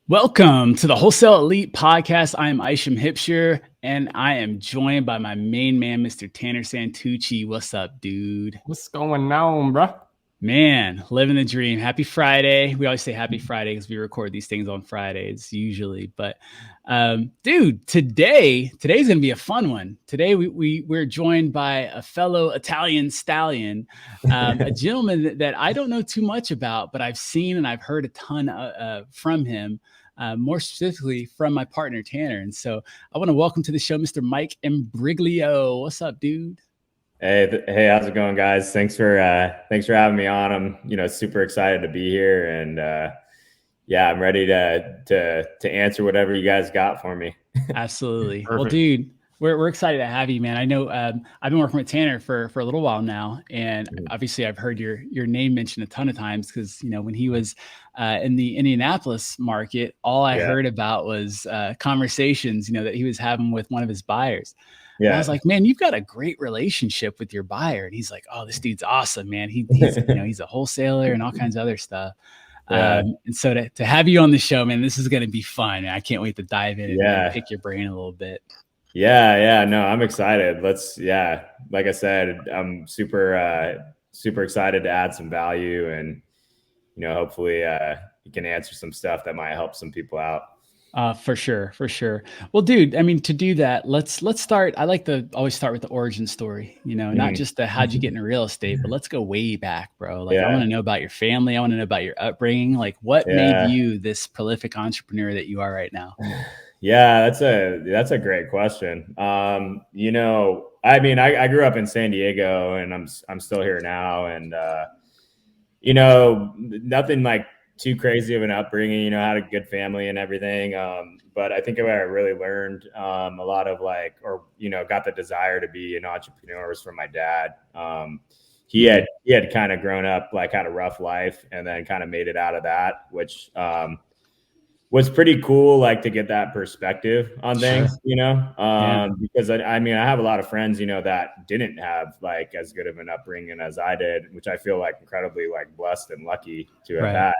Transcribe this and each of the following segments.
Welcome to the Wholesale Elite Podcast. I am Isham and I am joined by my main man, Mr. Tanner Santucci. What's up, dude? What's going on, bro? Man, living the dream. Happy Friday. We always say happy Friday because we record these things on Fridays usually. But dude, today's gonna be a fun one. Today we're joined by a fellow Italian stallion, a gentleman that I don't know too much about, but I've seen and I've heard a ton from him. More specifically from my partner Tanner. And so I want to welcome to the show Mr. Mike Imbriglio. What's up, dude? Hey, how's it going, guys? Thanks for having me on. I'm super excited to be here, and I'm ready to answer whatever you guys got for me. Absolutely. Perfect. Well, dude, we're excited to have you, man. I know I've been working with Tanner for a little while now, and obviously I've heard your name mentioned a ton of times because when he was in the Indianapolis market, all I heard about was conversations that he was having with one of his buyers. Yeah. And I was like, man, you've got a great relationship with your buyer. And he's like, oh, this dude's awesome, man. He's he's a wholesaler and all kinds of other stuff. Yeah. And so to have you on the show, man, this is going to be fun. I can't wait to dive in and pick your brain a little bit. No, I'm excited. Like I said, I'm super excited to add some value, and hopefully you can answer some stuff that might help some people out. For sure. Well, dude, I mean, to do that, let's start. I like to always start with the origin story, not just the how'd you get into real estate, but let's go way back, bro. Like, I want to know about your family. I want to know about your upbringing. Like, what made you this prolific entrepreneur that you are right now? Yeah, that's a great question. I mean, I grew up in San Diego, and I'm still here now, and nothing like too crazy of an upbringing, had a good family and everything. But I think what I really learned a lot of got the desire to be an entrepreneur was from my dad. He had kind of grown up, had a rough life, and then kind of made it out of that, which was pretty cool, to get that perspective on things, because I mean, I have a lot of friends, that didn't have as good of an upbringing as I did, which I feel incredibly blessed and lucky to have had.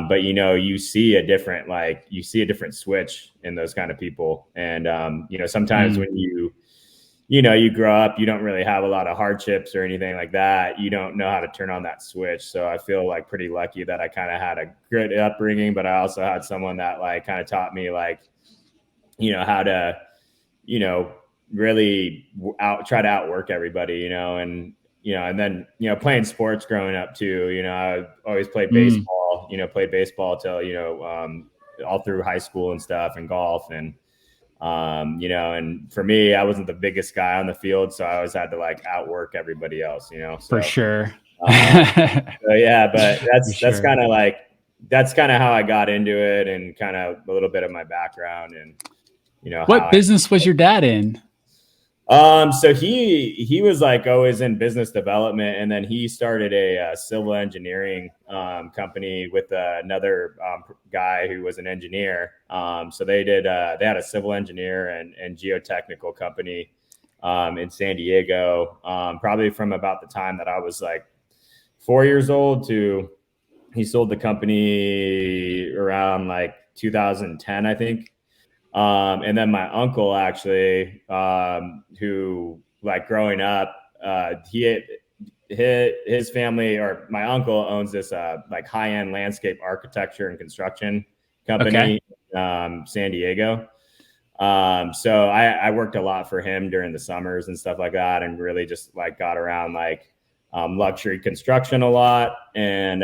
But you see a different switch in those kind of people. And, sometimes when you grow up, you don't really have a lot of hardships or anything like that. You don't know how to turn on that switch. So I feel pretty lucky that I kind of had a good upbringing, but I also had someone that kind of taught me how to, really try to outwork everybody, and then, playing sports growing up too, I always played baseball, played baseball till, all through high school and stuff, and golf. And, and for me, I wasn't the biggest guy on the field, so I always had to outwork everybody else, So, for sure. But that's kind of that's kind of how I got into it, and kind of a little bit of my background, and, what business was your dad in? So he was always in business development, and then he started a civil engineering company with another guy who was an engineer. So they had a civil engineer and geotechnical company in San Diego, probably from about the time that I was 4 years old to he sold the company around 2010, I think. And then my uncle actually, who growing up, his family, or my uncle owns this high-end landscape architecture and construction company, San Diego. So I worked a lot for him during the summers and stuff like that, and really just got around luxury construction a lot, and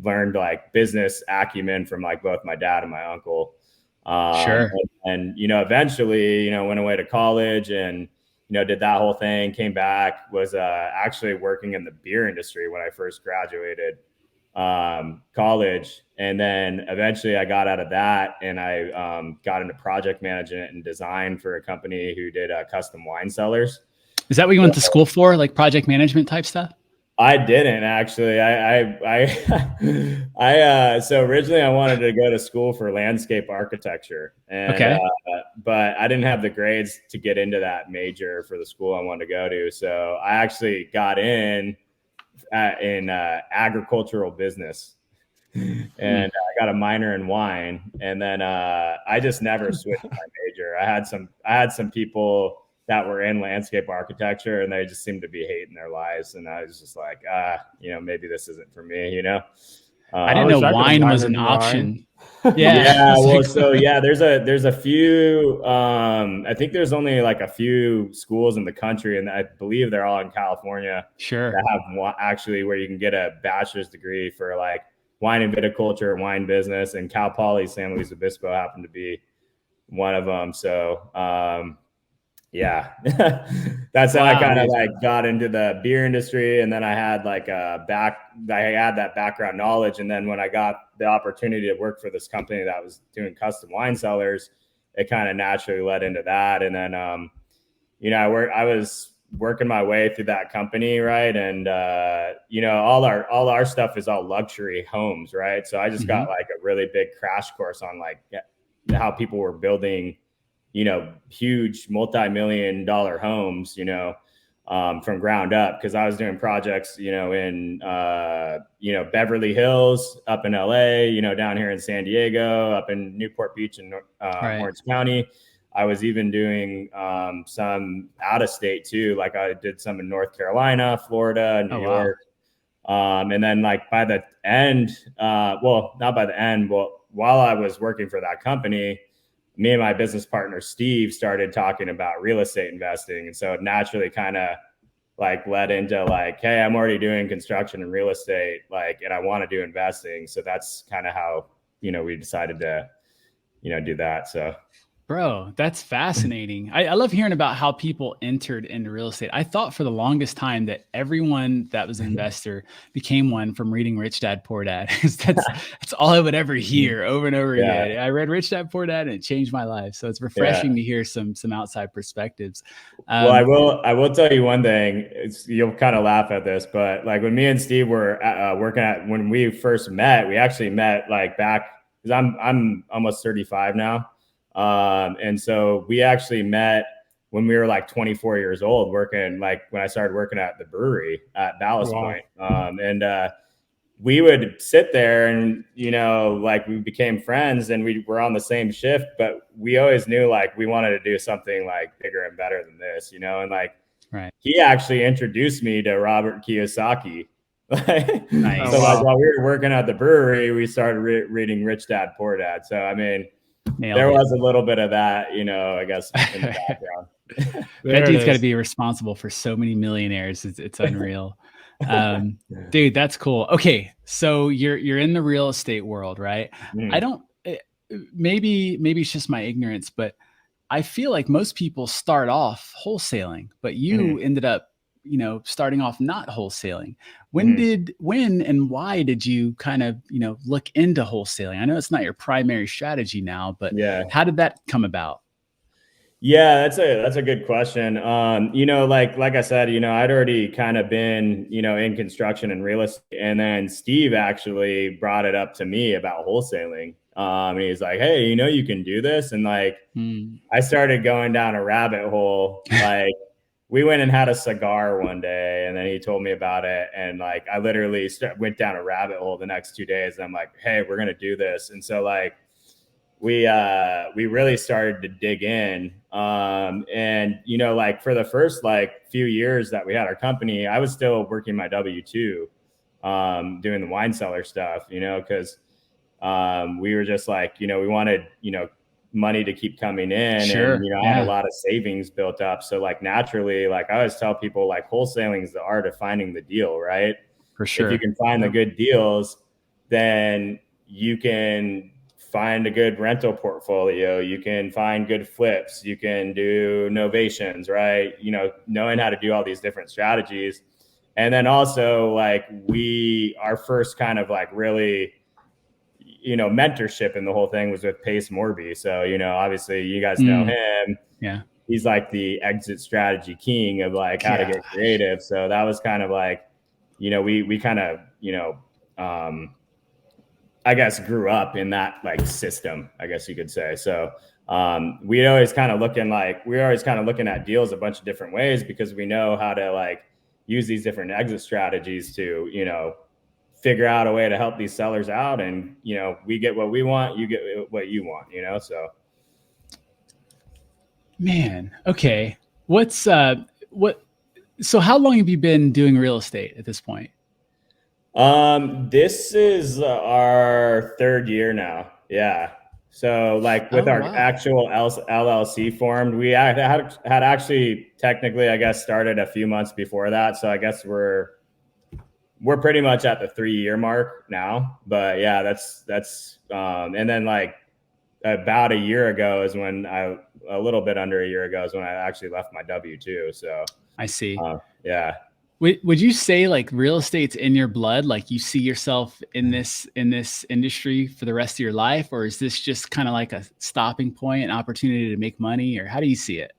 learned business acumen from both my dad and my uncle. Sure. And eventually, went away to college, and, did that whole thing, came back, was actually working in the beer industry when I first graduated college. And then eventually I got out of that, and I got into project management and design for a company who did custom wine cellars. Is that what you went to school for, project management type stuff? I didn't actually. So originally I wanted to go to school for landscape architecture, and but I didn't have the grades to get into that major for the school I wanted to go to. So I actually got in agricultural business. and I got a minor in wine. And then I just never switched my major. I had some people that were in landscape architecture, and they just seemed to be hating their lives. And I was just like, maybe this isn't for me, you know? I didn't know wine was an option. Yeah. Well, so yeah, there's a few, I think there's only like a few schools in the country, and I believe they're all in California. Sure. That have actually where you can get a bachelor's degree for like wine and viticulture, wine business, and Cal Poly San Luis Obispo happened to be one of them. So, yeah, that's how I kind of like got into the beer industry. And then I had like I had that background knowledge. And then when I got the opportunity to work for this company that was doing custom wine cellars, it kind of naturally led into that. And then, I was working my way through that company. Right. And, all our stuff is all luxury homes. Right. So I just got like a really big crash course on like how people were building, huge multi-million-dollar homes, from ground up. Cause I was doing projects, in, Beverly Hills, up in LA, down here in San Diego, up in Newport Beach and Orange County. I was even doing some out of state too. Like I did some in North Carolina, Florida, New York. Wow. And then like by the end, not by the end, but while I was working for that company, me and my business partner, Steve, started talking about real estate investing. And so it naturally kind of like led into like, hey, I'm already doing construction and real estate, like, and I want to do investing. So that's kind of how, we decided to, do that. So. Bro, that's fascinating. I love hearing about how people entered into real estate. I thought for the longest time that everyone that was an investor became one from reading Rich Dad Poor Dad. that's all I would ever hear over and over again. I read Rich Dad Poor Dad and it changed my life. So it's refreshing to hear some outside perspectives. Well, I will tell you one thing. You'll kind of laugh at this, but like when me and Steve were when we first met, we actually met like back because I'm almost 35 now. And so we actually met when we were like 24 years old, working like when I started working at the brewery at Ballast Point. And we would sit there and, like we became friends and we were on the same shift, but we always knew like we wanted to do something like bigger and better than this, and like he actually introduced me to Robert Kiyosaki. Nice. So like while we were working at the brewery, we started reading Rich Dad Poor Dad. So, I mean, there was a little bit of that, I guess, in the background. That dude's got to be responsible for so many millionaires. It's unreal. Dude, that's cool. Okay. So you're in the real estate world, right? I don't, maybe it's just my ignorance, but I feel like most people start off wholesaling, but you ended up, starting off not wholesaling. When and why did you kind of, look into wholesaling? I know it's not your primary strategy now, but how did that come about? Yeah, that's a good question. Like I said, I'd already kind of been, in construction and real estate, and then Steve actually brought it up to me about wholesaling. And he's like, hey, you can do this. And like, I started going down a rabbit hole. Like we went and had a cigar one day and then he told me about it. And like, I literally went down a rabbit hole the next 2 days. And I'm like, hey, we're going to do this. And so like, we really started to dig in. And, like for the first like few years that we had our company, I was still working my W-2, doing the wine cellar stuff, cause, we were just like, we wanted, money to keep coming in. Sure. And, I had a lot of savings built up. So like naturally, like I always tell people like wholesaling is the art of finding the deal, right? For sure. If you can find the good deals, then you can find a good rental portfolio. You can find good flips. You can do novations, right? Knowing how to do all these different strategies. And then also like our first kind of like really, mentorship in the whole thing was with Pace Morby. So, obviously you guys know him. Yeah. He's like the exit strategy king of like how to get creative. So that was kind of like, we kind of, I guess grew up in that like system, I guess you could say. So we were always kind of looking at deals a bunch of different ways because we know how to like use these different exit strategies to, figure out a way to help these sellers out, and we get what we want, you get what you want, so. Man, okay. What so how long have you been doing real estate at this point? This is our third year now. Yeah. So like with Oh our wow. actual LLC formed, we had actually technically, I guess, started a few months before that. So I guess we're pretty much at the 3-year mark now. But yeah, that's and then like about a year ago is when a little bit under a year ago is when I actually left my W-2. So I see. yeah. Would you say like real estate's in your blood? Like you see yourself in this industry for the rest of your life, or is this just kind of like a stopping point, an opportunity to make money, or how do you see it?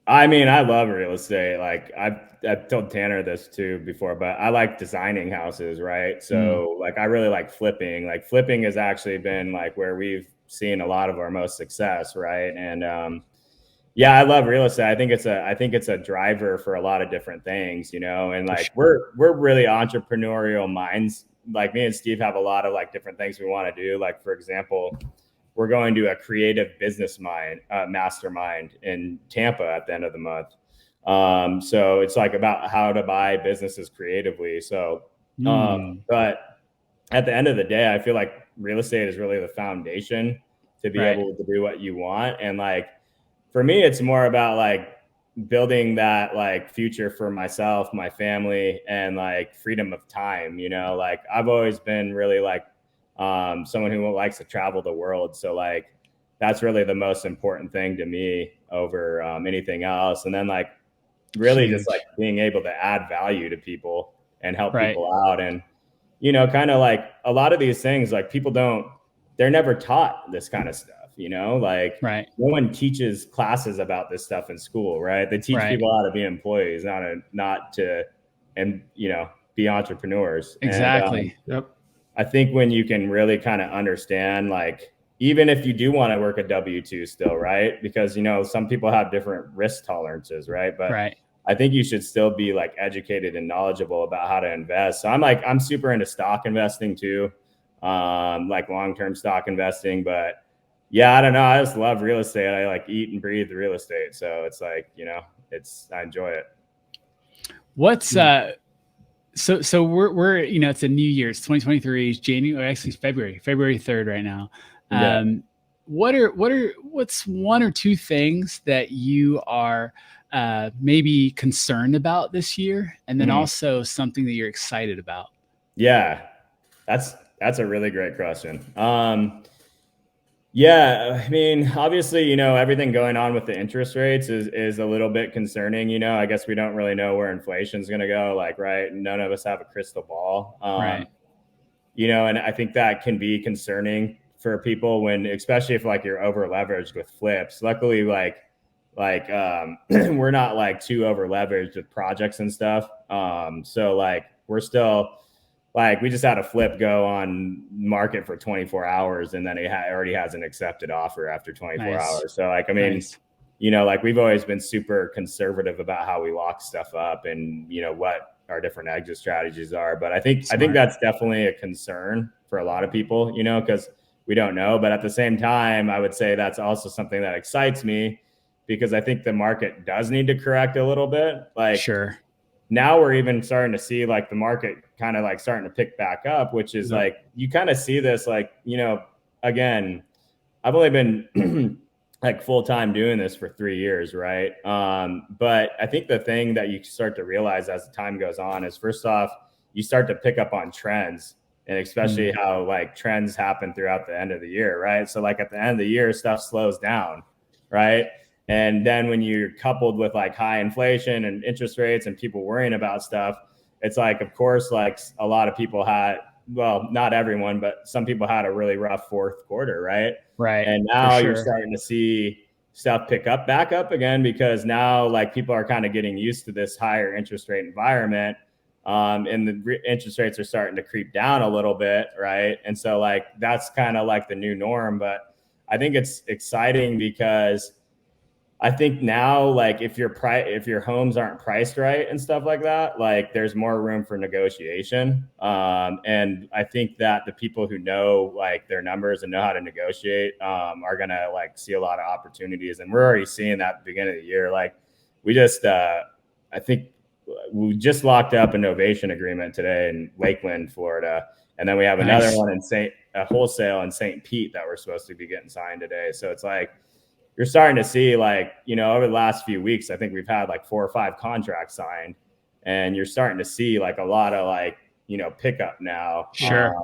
I mean, I love real estate. Like I've told Tanner this too before, but I like designing houses, right? Mm, So like I really like flipping. Like flipping has actually been like where we've seen a lot of our most success, right? And yeah, I love real estate. I think it's a driver for a lot of different things, and for like sure. we're really entrepreneurial minds. Like me and Steve have a lot of like different things we want to do. Like for example, we're going to a creative business mastermind in Tampa at the end of the month. So it's like about how to buy businesses creatively. So, Mm, but at the end of the day, I feel like real estate is really the foundation to be right. able to do what you want. And like, for me, it's more about like building that like future for myself, my family, and like freedom of time. Like I've always been really like someone who likes to travel the world. So like that's really the most important thing to me over anything else. And then like really just like Huge. being able to add value to people and help Right. people out. And kind of like a lot of these things, like they're never taught this kind of stuff, like Right. no one teaches classes about this stuff in school, right? They teach Right. people how to be employees, not to, and, be entrepreneurs. And Exactly. Yep. I think when you can really kind of understand, like, even if you do want to work a W-2 still, right? Because, some people have different risk tolerances, right? But Right. I think you should still be like educated and knowledgeable about how to invest. So I'm super into stock investing too, like long-term stock investing. But yeah, I don't know. I just love real estate. I like eat and breathe real estate. So it's like, I enjoy it. What's so we're it's a new year. It's 2023. It's January, actually February 3rd right now. Yeah. What's one or two things that you are maybe concerned about this year, and then Mhm. also something that you're excited about? Yeah. That's a really great question. Yeah, I mean, obviously, everything going on with the interest rates is a little bit concerning. I guess we don't really know where inflation is going to go. Like, right? None of us have a crystal ball. Right. And I think that can be concerning for people especially if like you're over leveraged with flips. Luckily, we're not like too over leveraged with projects and stuff. So like we're still like we just had a flip go on market for 24 hours and then it already has an accepted offer after 24 Nice. hours. So like, I mean, Nice. like we've always been super conservative about how we lock stuff up and, what our different exit strategies are. But I think Smart. that's definitely a concern for a lot of people, because we don't know. But at the same time, I would say that's also something that excites me because I think the market does need to correct a little bit. Like, Sure. now we're even starting to see like the market kind of like starting to pick back up, which is like, you kind of see this, like, again, I've only been like full-time doing this for 3 years. Right. But I think the thing that you start to realize as the time goes on is first off, you start to pick up on trends and especially how like trends happen throughout the end of the year. Right. So like at the end of the year, stuff slows down. Right. And then when you're coupled with like high inflation and interest rates and people worrying about stuff, it's like, of course, like a lot of people well, not everyone, but some people had a really rough fourth quarter, right? Right. And For now you're sure. starting to see stuff pick up back up again because now like people are kind of getting used to this higher interest rate environment. And the interest rates are starting to creep down a little bit, right? And so like that's kind of like the new norm. But I think it's exciting because I think now, like if your homes aren't priced right and stuff like that, like there's more room for negotiation. And I think that the people who know like their numbers and know how to negotiate are gonna like see a lot of opportunities. And we're already seeing that at the beginning of the year. Like we just, I think we just locked up a novation agreement today in Lakeland, Florida, and then we have another one in Wholesale in St. Pete that we're supposed to be getting signed today. So it's like, you're starting to see like, you know, over the last few weeks, I think we've had like 4 or 5 contracts signed, and you're starting to see like a lot of like, you know, pickup now. Sure.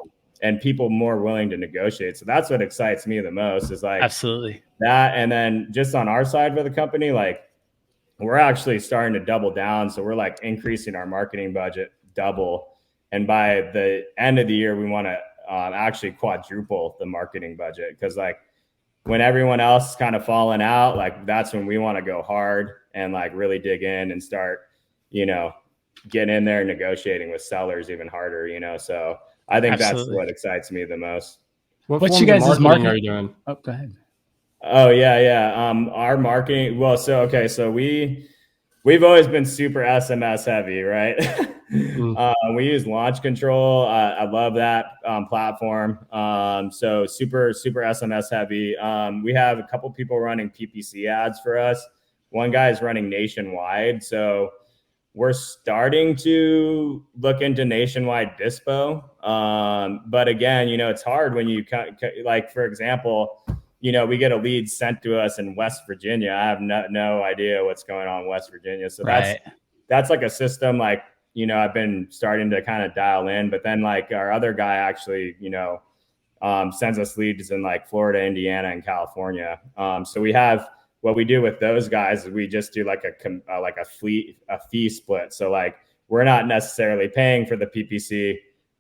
And people more willing to negotiate. So that's what excites me the most is like absolutely that. And then just on our side for the company, like we're actually starting to double down. So we're like increasing our marketing budget double. And by the end of the year, we want to actually quadruple the marketing budget, because like when everyone else is kind of falling out, like that's when we want to go hard and like really dig in and start, you know, getting in there and negotiating with sellers even harder, you know? So I think that's what excites me the most. What's you guys' marketing are you doing? Oh, go ahead. Oh yeah. Our marketing. Well, so we've always been super SMS heavy, right? We use Launch Control. I love that platform. So super SMS heavy. We have a couple people running PPC ads for us. One guy is running nationwide. So we're starting to look into nationwide dispo. But again, you know, it's hard when you like, for example, you know, we get a lead sent to us in West Virginia. I have no idea what's going on in West Virginia. So that's like a system, like, you know, I've been starting to kind of dial in, but then like our other guy actually, you know, sends us leads in like Florida, Indiana, and California. So we have, what we do with those guys is we just do like a fee split. So like we're not necessarily paying for the PPC,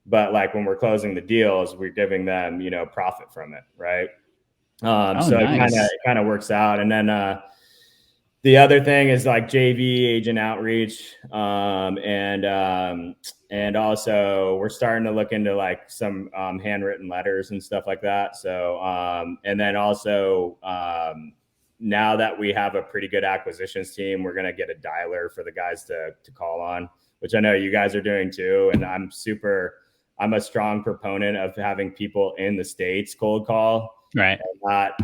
but like when we're closing the deals, we're giving them, you know, profit from it, right? So nice. It kind of works out. And then the other thing is like JV agent outreach, and also we're starting to look into like some handwritten letters and stuff like that. So and then also now that we have a pretty good acquisitions team, we're gonna get a dialer for the guys to call on, which I know you guys are doing too. And I'm a strong proponent of having people in the States cold call. Right. And not,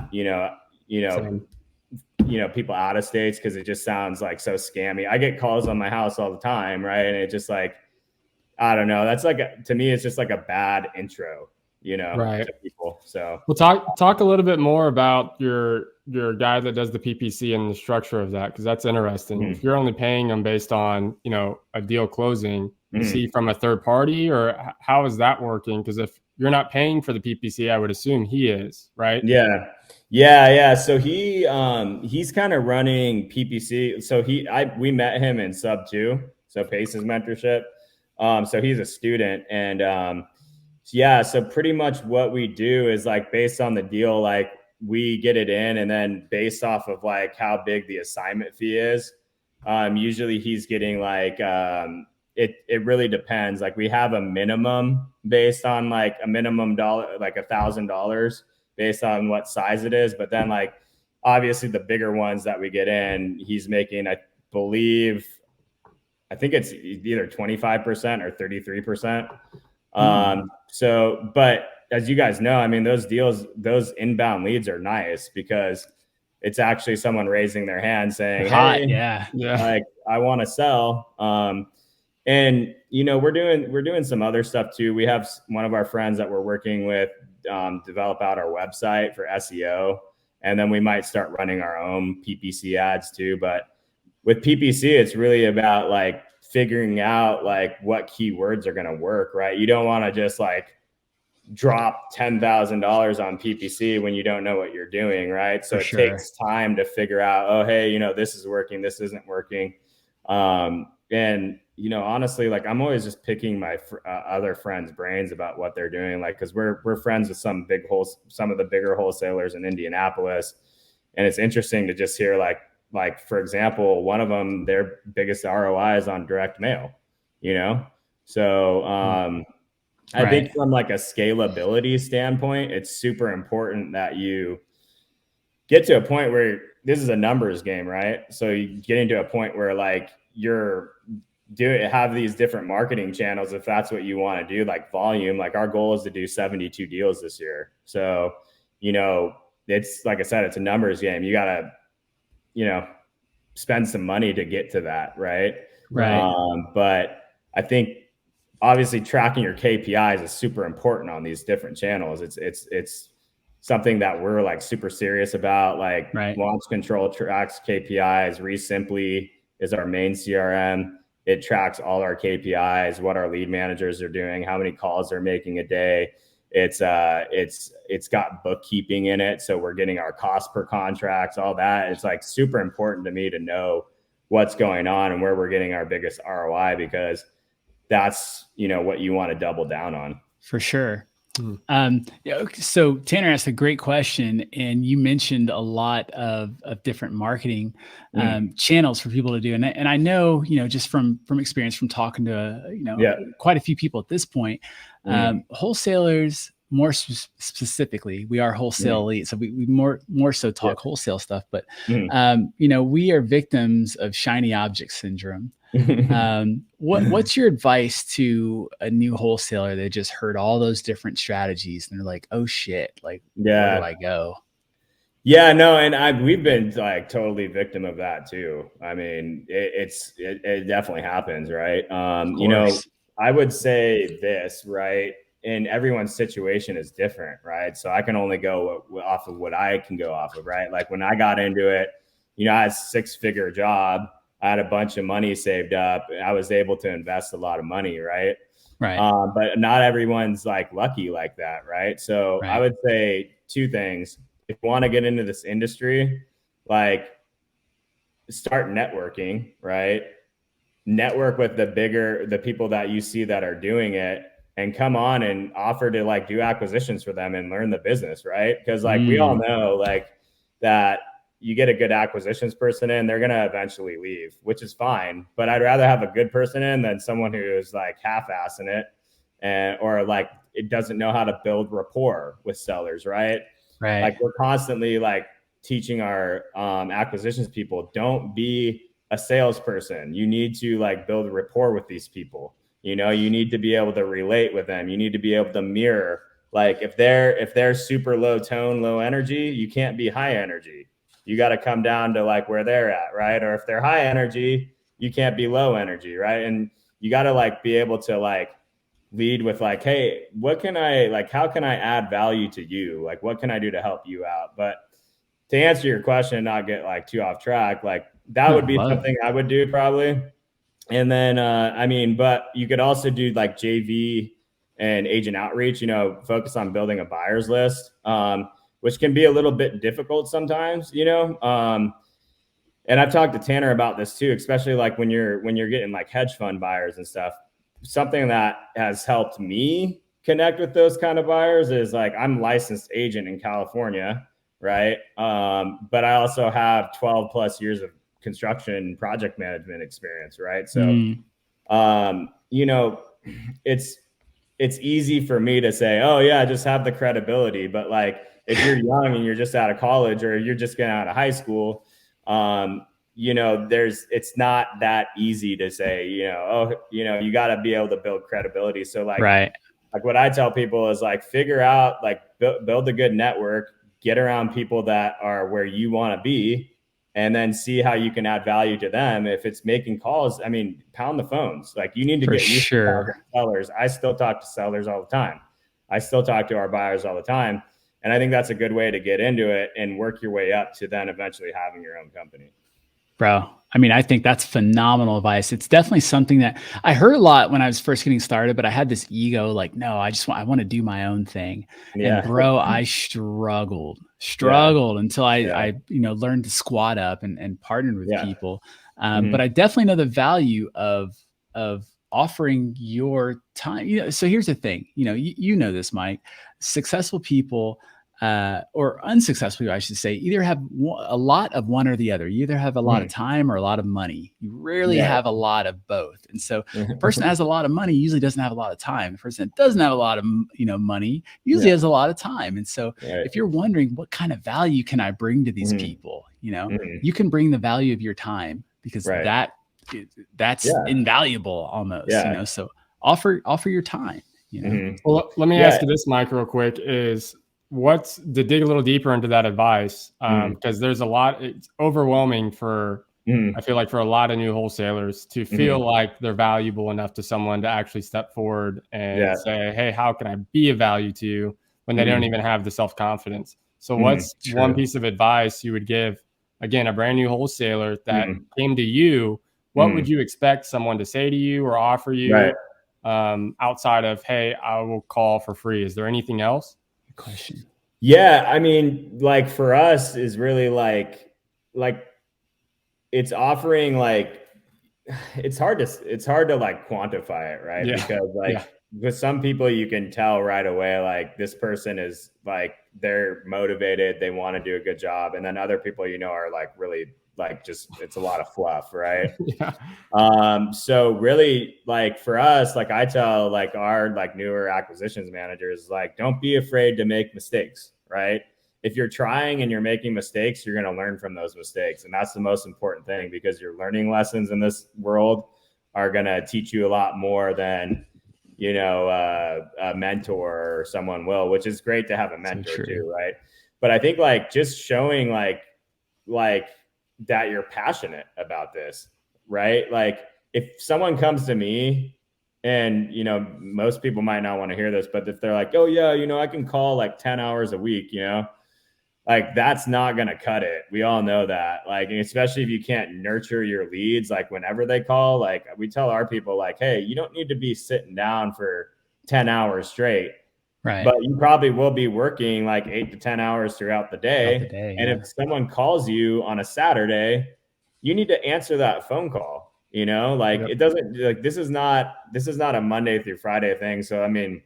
people out of states, because it just sounds like so scammy. I get calls on my house all the time, right? And it just like, I don't know. That's like to me, it's just like a bad intro, you know, right, to people. So we'll talk a little bit more about your guy that does the PPC and the structure of that, because that's interesting. If you're only paying them based on, you know, a deal closing, is he from a third party, or how is that working? Because if you're not paying for the PPC, I would assume he is, right? Yeah. So he's kind of running PPC. So we met him in sub 2, so Pace's mentorship. So he's a student, and so pretty much what we do is like based on the deal, like we get it in, and then based off of like how big the assignment fee is, usually he's getting like it really depends. Like we have a minimum based on like a minimum dollar, like $1,000 based on what size it is. But then like obviously the bigger ones that we get in, he's making, I think it's either 25% or 33%. So, but as you guys know, I mean, those deals, those inbound leads are nice because it's actually someone raising their hand saying, "Hey, yeah, like I want to sell." And you know, we're doing some other stuff too. We have one of our friends that we're working with develop out our website for SEO, and then we might start running our own PPC ads too. But with PPC, it's really about like figuring out like what keywords are going to work, right? You don't want to just like drop $10,000 on PPC when you don't know what you're doing, right? So it takes time to figure out, oh, hey, you know, this is working, this isn't working. And, you know, honestly, like I'm always just picking my other friends' brains about what they're doing. Like, cause we're friends with some of the bigger wholesalers in Indianapolis. And it's interesting to just hear like, for example, one of them, their biggest ROI is on direct mail, you know? So, I think from like a scalability standpoint, it's super important that you get to a point where this is a numbers game, right? So you get into a point where like have these different marketing channels if that's what you want to do, like volume. Like our goal is to do 72 deals this year. So, it's like I said, it's a numbers game. You gotta, spend some money to get to that, right? But I think obviously tracking your KPIs is super important on these different channels. It's something that we're like super serious about. Like Launch Control tracks KPIs. Resimply is our main CRM. It tracks all our KPIs, what our lead managers are doing, how many calls they're making a day. It's got bookkeeping in it, so we're getting our cost per contracts, all that. It's like super important to me to know what's going on and where we're getting our biggest ROI, because that's what you want to double down on. For sure. So Tanner asked a great question, and you mentioned a lot of different marketing channels for people to do. And I know, just from experience, from talking to, quite a few people at this point, wholesalers, more specifically, we are wholesale elite. So we more so talk wholesale stuff, but, we are victims of shiny object syndrome. What's your advice to a new wholesaler that just heard all those different strategies and they're like, oh shit, like, where do I go? Yeah, no. And we've been like totally victim of that too. I mean, it definitely happens. Right. I would say this, right. And everyone's situation is different. Right. So I can only go off of what I can go off of. Right. Like when I got into it, I had a 6-figure job. I had a bunch of money saved up. I was able to invest a lot of money, right? But not everyone's like lucky like that, right? So I would say 2 things. If you want to get into this industry, like start networking, right? Network with the people that you see that are doing it, and come on and offer to like do acquisitions for them and learn the business, right? Because like we all know like that you get a good acquisitions person in, they're going to eventually leave, which is fine. But I'd rather have a good person in than someone who is like half-assing it or like it doesn't know how to build rapport with sellers, right? Like we're constantly like teaching our acquisitions people, don't be a salesperson. You need to like build rapport with these people. You need to be able to relate with them. You need to be able to mirror. Like if they're super low tone, low energy, you can't be high energy. You got to come down to like where they're at, right? Or if they're high energy, you can't be low energy, right? And you got to like be able to like lead with like, hey, how can I add value to you? Like, what can I do to help you out? But to answer your question and not get like too off track, like that would be something I would do probably. And then, but you could also do like JV and agent outreach, focus on building a buyer's list. Which can be a little bit difficult sometimes, and I've talked to Tanner about this too, especially like when you're getting like hedge fund buyers and stuff. Something that has helped me connect with those kind of buyers is like I'm licensed agent in California, right? But I also have 12 plus years of construction project management experience, right? So, it's easy for me to say, oh yeah, just have the credibility, but like if you're young and you're just out of college or you're just getting out of high school, it's not that easy to say, you got to be able to build credibility. So like what I tell people is like, figure out, like build a good network, get around people that are where you want to be, and then see how you can add value to them. If it's making calls, pound the phones. Like you need to get used to talking to sellers. I still talk to sellers all the time. I still talk to our buyers all the time. And I think that's a good way to get into it and work your way up to then eventually having your own company. Bro, I think that's phenomenal advice. It's definitely something that I heard a lot when I was first getting started, but I had this ego, like, no, I want to do my own thing. And bro, I struggled until I learned to squat up and partnered with people. But I definitely know the value of offering your time. So here's the thing, you know this, Mike. Successful people or unsuccessful, I should say, either have a lot of one or the other. You either have a lot of time or a lot of money. You rarely have a lot of both. And so the person that has a lot of money usually doesn't have a lot of time. The person that doesn't have a lot of money usually has a lot of time. And so if you're wondering what kind of value can I bring to these people, you know, you can bring the value of your time, because that's invaluable almost, you know, so offer your time, you know. Well, let me ask you this, Mike, real quick, is what's to dig a little deeper into that advice, because there's a lot, it's overwhelming for, I feel like for a lot of new wholesalers to feel like they're valuable enough to someone to actually step forward and say, hey, how can I be of value to you, when they don't even have the self-confidence. So what's one piece of advice you would give, again, a brand new wholesaler that came to you? What would you expect someone to say to you or offer you outside of, hey, I will call for free? Is there anything else? Good question. Yeah. I mean, like for us is really like it's offering, like, it's hard to like quantify it, right? Because like with some people you can tell right away, like this person is like, they're motivated, they want to do a good job. And then other people, you know, are like really like, just, it's a lot of fluff, right? So really, like for us, like I tell like our like newer acquisitions managers, like, don't be afraid to make mistakes, right? If you're trying and you're making mistakes, you're going to learn from those mistakes. And that's the most important thing, because your learning lessons in this world are going to teach you a lot more than, you know, a mentor or someone will, which is great to have a mentor too, right? But I think like just showing like that you're passionate about this, right? Like if someone comes to me and, you know, most people might not want to hear this, but if they're like, oh yeah, you know, I can call like 10 hours a week, you know, like that's not going to cut it. We all know that. Like, especially if you can't nurture your leads, like whenever they call, like we tell our people like, hey, you don't need to be sitting down for 10 hours straight, but you probably will be working like 8 to 10 hours throughout the day. And if someone calls you on a Saturday, you need to answer that phone call, you know, like it doesn't, like, this is not a Monday through Friday thing. So, I mean,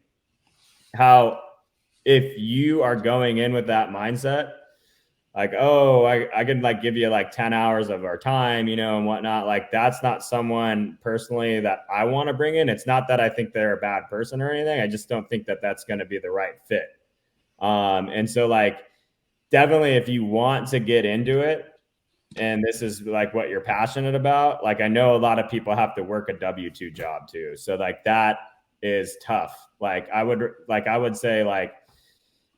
if you are going in with that mindset, like, oh, I can like give you like 10 hours of our time, you know, and whatnot. Like, that's not someone personally that I want to bring in. It's not that I think they're a bad person or anything. I just don't think that that's going to be the right fit. And so like, definitely if you want to get into it, and this is like what you're passionate about, like, I know a lot of people have to work a W-2 job too. So like that is tough. Like I would say, like,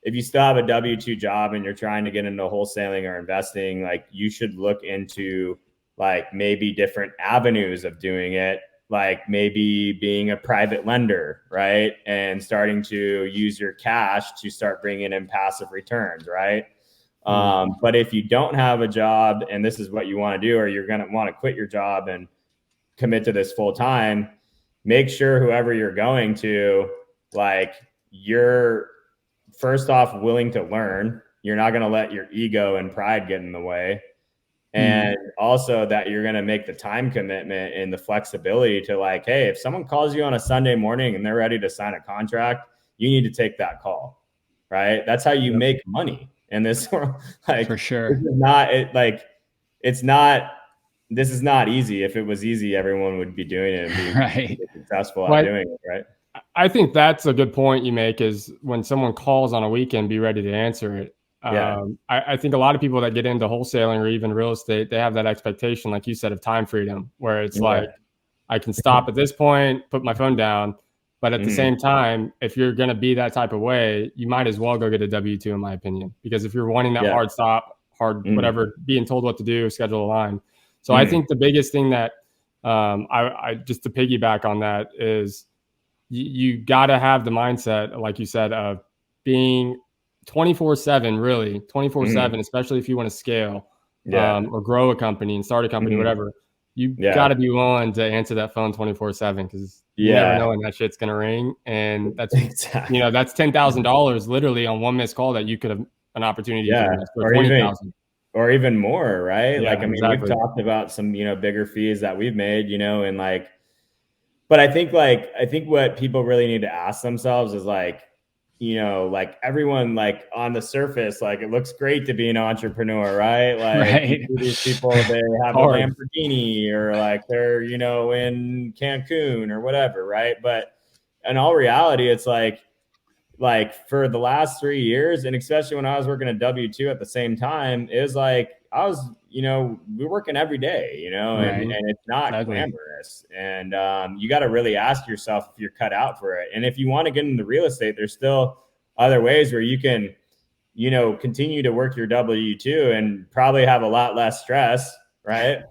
if you still have a W-2 job and you're trying to get into wholesaling or investing, like you should look into like maybe different avenues of doing it, like maybe being a private lender, right? And starting to use your cash to start bringing in passive returns, right? But if you don't have a job and this is what you want to do, or you're going to want to quit your job and commit to this full time, make sure whoever you're going to, like, you're first off willing to learn. You're not going to let your ego and pride get in the way. And also that you're going to make the time commitment and the flexibility to, like, hey, if someone calls you on a Sunday morning and they're ready to sign a contract, you need to take that call, right? That's how you make money in this world. Like, for sure. This is not easy. If it was easy, everyone would be doing it and be successful at doing it, right? I think that's a good point you make, is when someone calls on a weekend, be ready to answer it. I think a lot of people that get into wholesaling or even real estate, they have that expectation, like you said, of time freedom, where it's like, I can stop at this point, put my phone down. But at the same time, if you're going to be that type of way, you might as well go get a W-2, in my opinion, because if you're wanting that hard stop, whatever, being told what to do, schedule a line. So I think the biggest thing that I just to piggyback on that is you got to have the mindset, like you said, of being 24/7, really 24/7, especially if you want to scale or grow a company and start a company, whatever. You got to be willing to answer that phone 24/7, because you never know when that shit's going to ring. And that's, you know, that's $10,000 literally on one missed call that you could have an opportunity to invest for 20,000. Or even more, right? Like, I mean, we've talked about some, you know, bigger fees that we've made, you know, and like, but I think what people really need to ask themselves is, like, you know, like, everyone, like, on the surface, like, it looks great to be an entrepreneur, right? Like, these people, they have a Lamborghini, or like they're, you know, in Cancun or whatever, right? But in all reality, it's like for the last 3 years, and especially when I was working a W-2 at the same time, it was like, we're working every day, and it's not glamorous. And you got to really ask yourself if you're cut out for it. And if you want to get into real estate, there's still other ways where you can, continue to work your W-2 and probably have a lot less stress, right?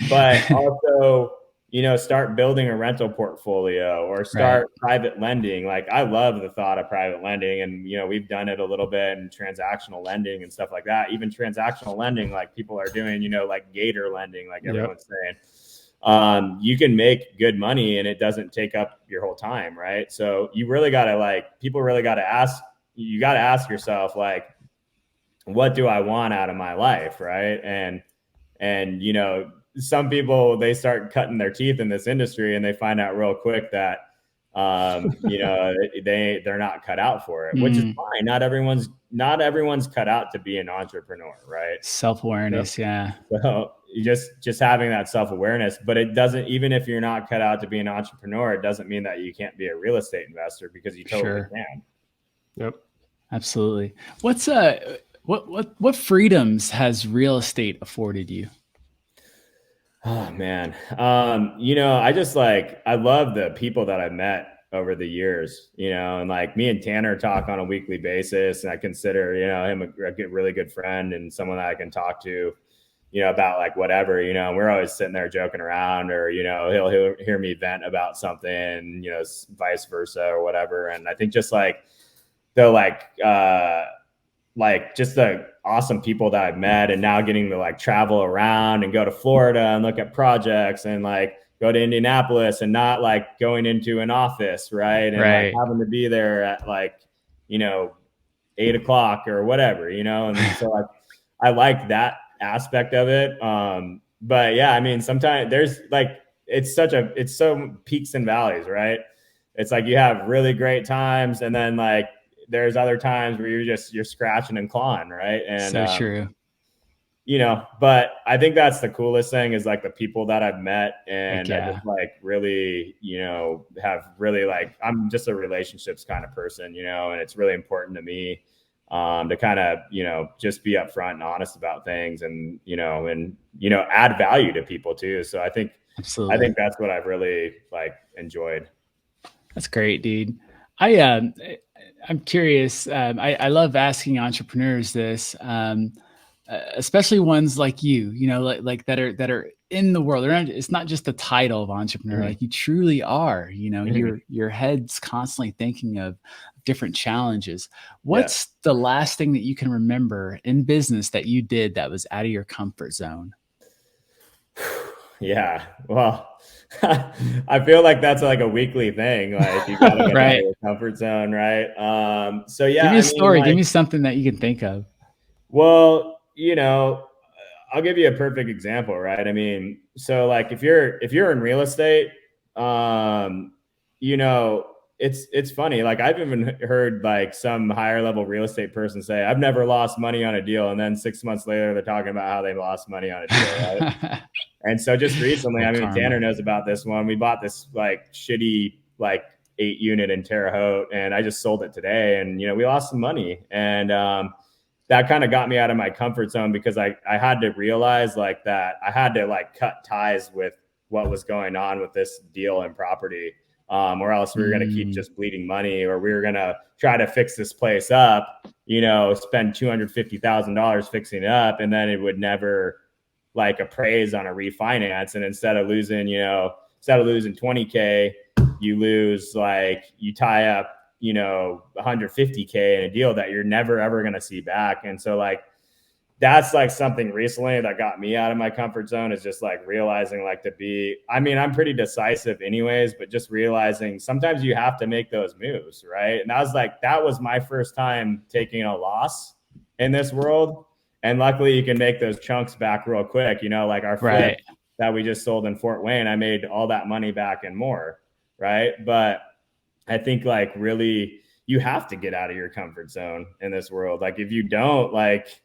But also, start building a rental portfolio or start private lending. Like, I love the thought of private lending, and, we've done it a little bit in transactional lending and stuff like that. Even transactional lending, like people are doing, like gator lending, like everyone's saying. You can make good money and it doesn't take up your whole time. Right. So you really got to people really got to ask yourself, like, what do I want out of my life? Right. And, some people, they start cutting their teeth in this industry and they find out real quick that, they're not cut out for it, which is fine. Not everyone's cut out to be an entrepreneur, right? Self-awareness. Yeah. So just having that self-awareness, but it doesn't, even if you're not cut out to be an entrepreneur, it doesn't mean that you can't be a real estate investor, because you totally can. Yep. Absolutely. What's what freedoms has real estate afforded you? Oh man. I love the people that I've met over the years, and like me and Tanner talk on a weekly basis, and I consider, him a really good friend and someone that I can talk to, about like whatever, and we're always sitting there joking around, or, he'll hear me vent about something, vice versa or whatever. And I think just like just the awesome people that I've met, and now getting to like travel around and go to Florida and look at projects, and like go to Indianapolis and not like going into an office, right? And like having to be there at 8 o'clock or whatever, and so I like that aspect of it. But yeah, I mean, sometimes there's like, it's so peaks and valleys, right? It's like you have really great times, and then like there's other times where you're scratching and clawing, right? And so true. But I think that's the coolest thing, is like the people that I've met, and I just like really, have really like, I'm just a relationships kind of person, and it's really important to me to kind of, just be upfront and honest about things, and, add value to people too. So I think that's what I've really like enjoyed. That's great, dude. I'm curious. I love asking entrepreneurs this, especially ones like you, like that are in the world. It's not just the title of entrepreneur. Like, you truly are, your head's constantly thinking of different challenges. What's the last thing that you can remember in business that you did that was out of your comfort zone? Yeah. Well, I feel like that's like a weekly thing. Like, you gotta get out of your comfort zone, right? So yeah. Give me a story. Give me something that you can think of. Well, I'll give you a perfect example, right? I mean, so like if you're in real estate, it's funny. Like, I've even heard like some higher level real estate person say, I've never lost money on a deal. And then 6 months later, they're talking about how they lost money on a deal, right? And so just recently, I mean, Tanner knows about this one. We bought this like shitty, like 8 unit in Terre Haute, and I just sold it today, and, we lost some money. And, that kind of got me out of my comfort zone, because I had to realize like that I had to like cut ties with what was going on with this deal and property, or else we were going to keep just bleeding money, or we were going to try to fix this place up, spend $250,000 fixing it up, and then it would never like appraise on a refinance. And instead of losing 20K, you tie up, $150K in a deal that you're never, ever going to see back. And so like, that's like something recently that got me out of my comfort zone, is just like realizing like I'm pretty decisive anyways, but just realizing sometimes you have to make those moves. Right. And that was my first time taking a loss in this world. And luckily you can make those chunks back real quick, like our flip that we just sold in Fort Wayne. I made all that money back and more. Right. But I think like really you have to get out of your comfort zone in this world. Like, if you don't, like,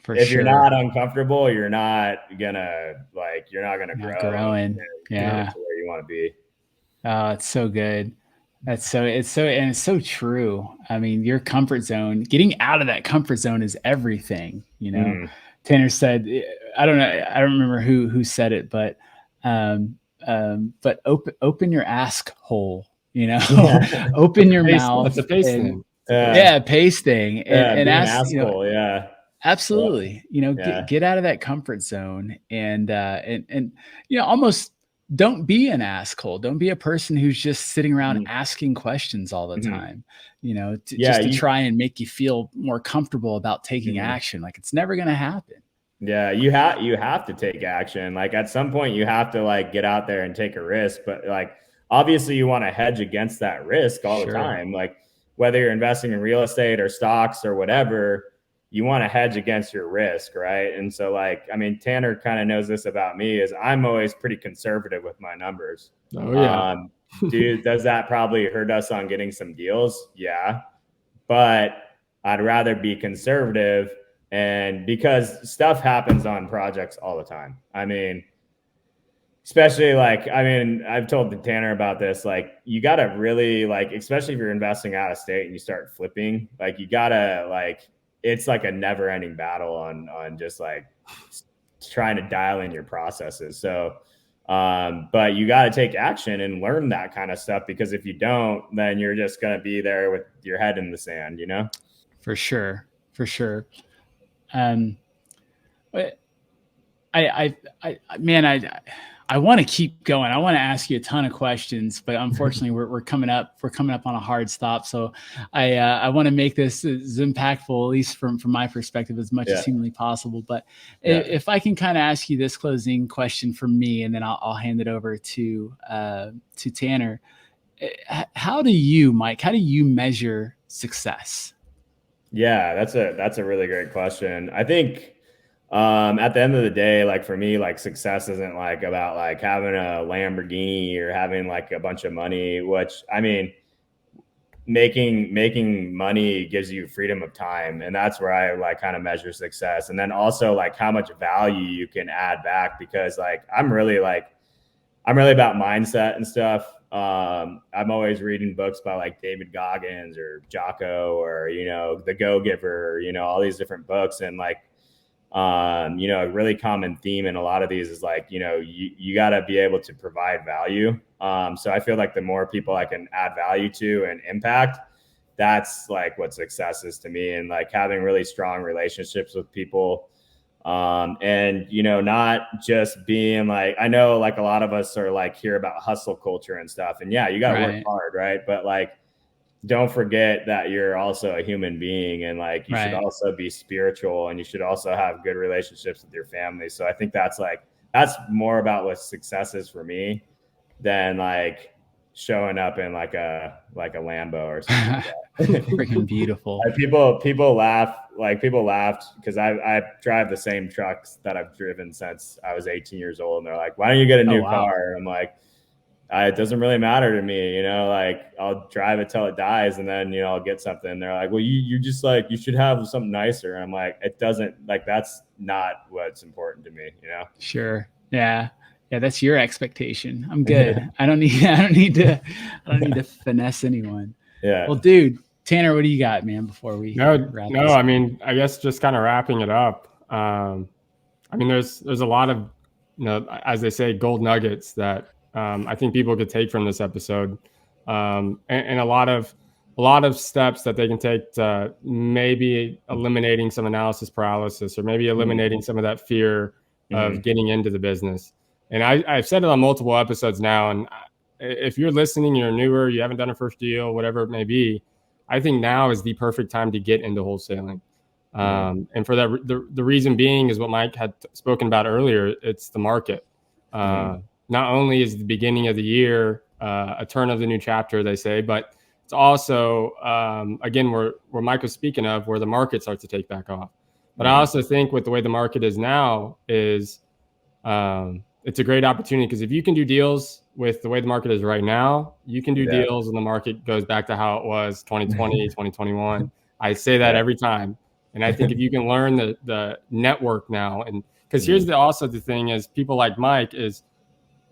you're not uncomfortable, you're not gonna grow. Growing. Yeah. To where you want to be. Oh, it's so good. And it's so true. I mean, your comfort zone, getting out of that comfort zone is everything, Tanner said, I don't know, I don't remember who said it, but open your ask hole, open your mouth. That's a pace thing. Pace thing. And ask, absolutely, get out of that comfort zone and almost don't be an asshole. Don't be a person who's just sitting around asking questions all the time, to try and make you feel more comfortable about taking action. Like, it's never going to happen. Yeah. You have to take action. Like, at some point you have to like get out there and take a risk, but like, obviously you want to hedge against that risk all the time. Like, whether you're investing in real estate or stocks or whatever, you want to hedge against your risk, right? And so, like, I mean, Tanner kind of knows this about me, is I'm always pretty conservative with my numbers. Oh yeah. Dude, does that probably hurt us on getting some deals? Yeah. But I'd rather be conservative, and because stuff happens on projects all the time. I mean, especially like, I've told Tanner about this, like, you got to really, like, especially if you're investing out of state and you start flipping, like, you got to, like, it's like a never ending battle on just like trying to dial in your processes. So, but you got to take action and learn that kind of stuff, because if you don't, then you're just going to be there with your head in the sand, For sure. I want to keep going. I want to ask you a ton of questions, but unfortunately we're coming up on a hard stop. So I want to make this as impactful, at least from my perspective, as much as humanly possible. But if I can kind of ask you this closing question from me, and then I'll hand it over to Tanner. How do you, Mike, measure success? Yeah, that's a really great question. I think, at the end of the day, like, for me, like, success isn't like about like having a Lamborghini or having like a bunch of money, which, I mean, making money gives you freedom of time. And that's where I like kind of measure success. And then also like how much value you can add back, because like, I'm really about mindset and stuff. I'm always reading books by like David Goggins or Jocko or, The Go-Giver, all these different books. And like, a really common theme in a lot of these is like, you got to be able to provide value. So I feel like the more people I can add value to and impact, that's like what success is to me. And like having really strong relationships with people. And, not just being like, I know like a lot of us are like hear about hustle culture and stuff, and yeah, you got to work hard. Right. But like, don't forget that you're also a human being, and like, you should also be spiritual, and you should also have good relationships with your family. So I think that's more about what success is for me than like showing up in like a Lambo or something like that. Freaking beautiful. People laughed because I drive the same trucks that I've driven since I was 18 years old. And they're like, why don't you get a new car? And I'm like, it doesn't really matter to me, like, I'll drive it till it dies, and then, I'll get something. And they're like, well, you just like, you should have something nicer. And I'm like, it doesn't, like, that's not what's important to me, Sure. Yeah. That's your expectation. I'm good. I don't need to finesse anyone. Yeah. Well, dude, Tanner, what do you got, man, before we wrap this up? I mean, I guess just kind of wrapping it up. I mean, there's a lot of, as they say, gold nuggets that I think people could take from this episode, and a lot of steps that they can take to maybe eliminating some analysis paralysis, or maybe eliminating some of that fear of getting into the business. And I've said it on multiple episodes now. And if you're listening, you're newer, you haven't done a first deal, whatever it may be, I think now is the perfect time to get into wholesaling. And for that, the reason being is what Mike had spoken about earlier. It's the market. Not only is the beginning of the year a turn of the new chapter, they say, but it's also, again, where Mike was speaking of, where the market starts to take back off. But I also think with the way the market is now is it's a great opportunity, because if you can do deals with the way the market is right now, you can do deals when the market goes back to how it was 2020, 2021. I say that every time. And I think if you can learn the network now, and because here's also the thing is, people like Mike is,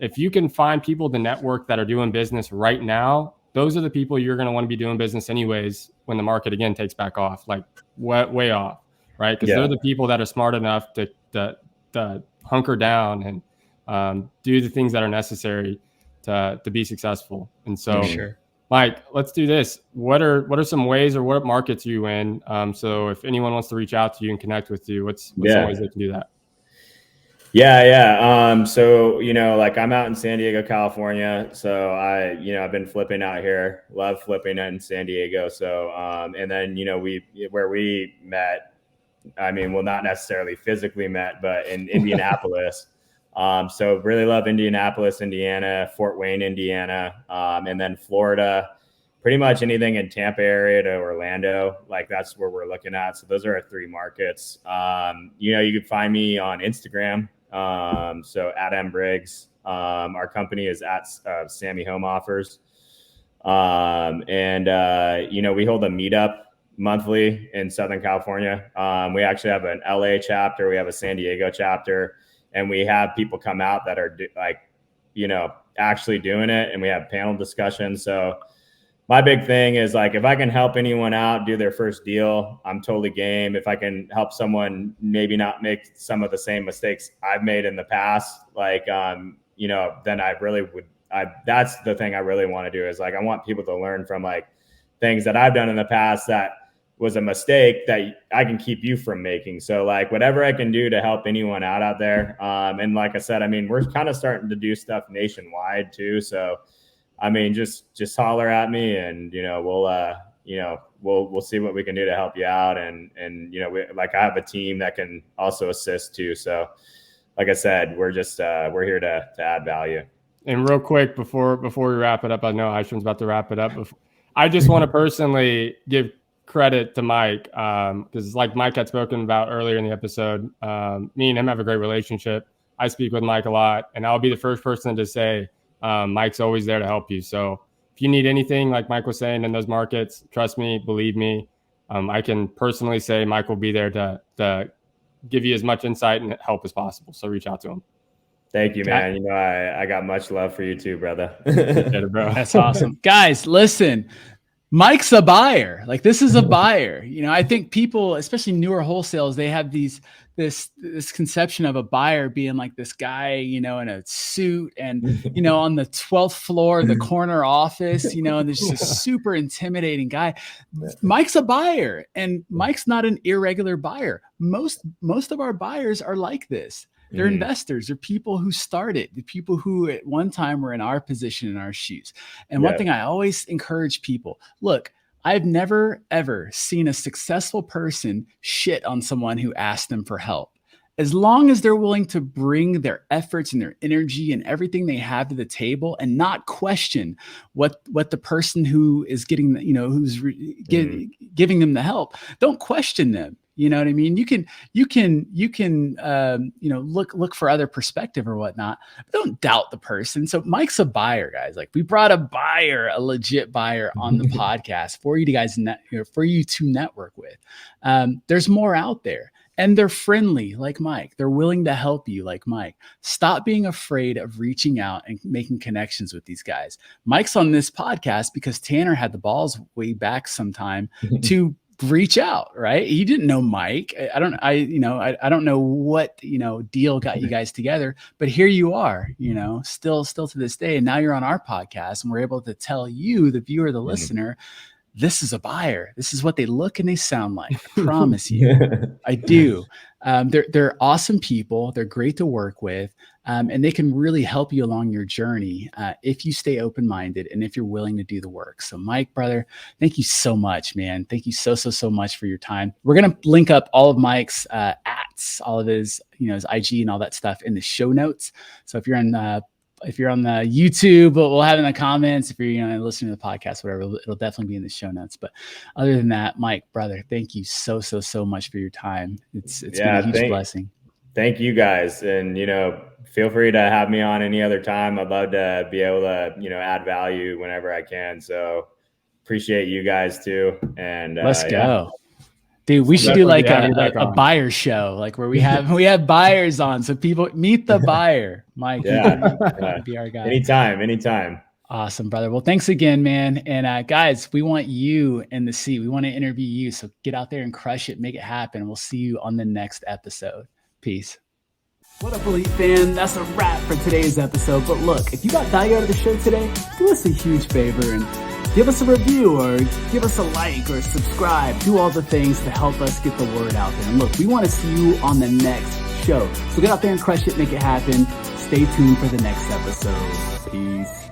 if you can find people to network that are doing business right now, those are the people you're going to want to be doing business anyways when the market again takes back off, like way off. right? Because they're the people that are smart enough to hunker down and do the things that are necessary to be successful. And so, Mike, let's do this. What are some ways, or what markets are you in? So if anyone wants to reach out to you and connect with you, what's some ways they can do that? Yeah. So, like I'm out in San Diego, California. So I've been flipping out here, love flipping in San Diego. So, and then, where we met, I mean, well, not necessarily physically met, but in Indianapolis. So really love Indianapolis, Indiana, Fort Wayne, Indiana, and then Florida, pretty much anything in Tampa area to Orlando. Like that's where we're looking at. So those are our 3 markets. You can find me on Instagram. So at Imbriglio, our company is at SAMI Home Offers. We hold a meetup monthly in Southern California. We actually have an LA chapter. We have a San Diego chapter, and we have people come out that are actually doing it. And we have panel discussions. So my big thing is like, if I can help anyone out do their first deal, I'm totally game. If I can help someone maybe not make some of the same mistakes I've made in the past, then I really would, that's the thing I really want to do is like, I want people to learn from like things that I've done in the past that was a mistake that I can keep you from making. So like whatever I can do to help anyone out there. And like I said, I mean, we're kind of starting to do stuff nationwide too. So, I mean, just holler at me and, we'll see what we can do to help you out. And I have a team that can also assist too. So like I said, we're here to add value. And real quick, before we wrap it up, I know Isham's about to wrap it up. I just want to personally give credit to Mike, because like Mike had spoken about earlier in the episode, me and him have a great relationship. I speak with Mike a lot, and I'll be the first person to say, Mike's always there to help you. So if you need anything, like Mike was saying, in those markets, trust me, believe me, I can personally say Mike will be there to give you as much insight and help as possible. So reach out to him. Thank you, man. I got much love for you too, brother. That's awesome. Guys, listen, Mike's a buyer. Like this is a buyer. I think people, especially newer wholesales, they have this conception of a buyer being like this guy, in a suit and, on the 12th floor of the corner office, and there's just a super intimidating guy. Mike's a buyer, and Mike's not an irregular buyer. Most of our buyers are like this. They're investors. They're people who started, the people who at one time were in our position, in our shoes. And one thing I always encourage people, look, I've never, ever seen a successful person shit on someone who asked them for help. As long as they're willing to bring their efforts and their energy and everything they have to the table and not question what the person who is getting, who's giving them the help, don't question them. You know what I mean? You can look for other perspective or whatnot, but don't doubt the person. So Mike's a buyer, guys. Like we brought a legit buyer on the podcast for you guys, for you to network with. There's more out there, and they're friendly like Mike. They're willing to help you like Mike. Stop being afraid of reaching out and making connections with these guys. Mike's on this podcast because Tanner had the balls way back sometime to reach out, right? He didn't know Mike. I don't know what, deal got you guys together, but here you are, still to this day. And now you're on our podcast and we're able to tell you, the viewer, the listener, this is a buyer. This is what they look and they sound like. I promise you. I do. They're awesome people. They're great to work with. And they can really help you along your journey if you stay open-minded and if you're willing to do the work. So Mike, brother, thank you so much, man. Thank you so much for your time. We're going to link up all of Mike's @, all of his, his IG and all that stuff in the show notes. So if you're on the YouTube, we'll have it in the comments. If you're listening to the podcast, whatever, it'll definitely be in the show notes. But other than that, Mike, brother, thank you so much for your time. It's been a huge blessing. Thank you guys. And, feel free to have me on any other time. I'd love to be able to, add value whenever I can. So appreciate you guys too. And let's go. Dude, we should do like a buyer show, like where we have buyers on. So people meet the buyer. Mike, be our guy. Anytime. Awesome, brother. Well, thanks again, man. And guys, we want you in the seat. We want to interview you. So get out there and crush it, make it happen. We'll see you on the next episode. Peace. What up, Elite fan? That's a wrap for today's episode. But look, if you got value out of the show today, do us a huge favor and give us a review or give us a like or subscribe. Do all the things to help us get the word out there. And look, we want to see you on the next show. So get out there and crush it, make it happen. Stay tuned for the next episode. Peace.